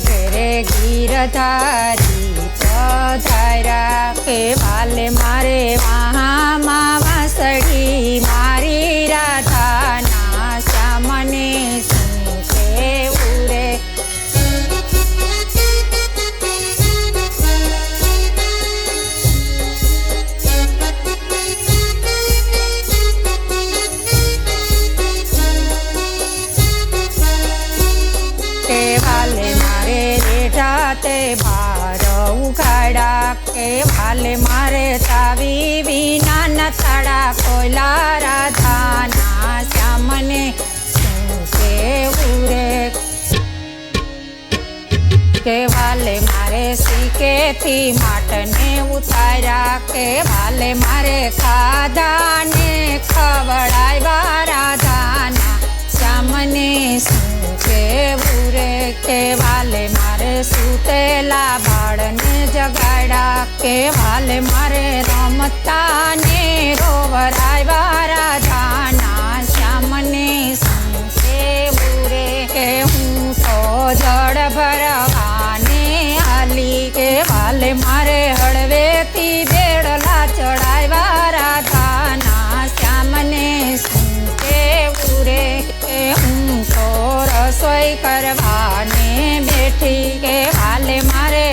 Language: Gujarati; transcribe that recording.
ઘેરે ગીરધારી પધાર્યા કે વાલે મારે વહામાં વાસળી મારી રાધાના શ્યામને શું કેવું રે કે વાલે મારે રેઢા તે ભાર ઉઘાડા કે વાલે મારે તાવી વિના નથાડા કોયલા રાધાના શ્યામને શું કેવું રે કે વાલે મારે શીકેથી માટને ઉતાર્યા કે વાલે મારે ખાધાને ખવડાવ્યા રાધાના શ્યામને શું કેવું રે કે વાલે મારે સૂતેલા બાળને જગાડ્યા કે વાલે મારે રમતાને રોવરાવ્યા રાધાના શ્યામને શું કેવું રે કે હું તો જળ ભરવાને આલી કે વાલે મારે હળવેથી બેડલા ચડાવ્યા રાધાના શ્યામને શું કેવું રે કે હું તો રસોઈ કરવાને બેઠી કે વાલે મારે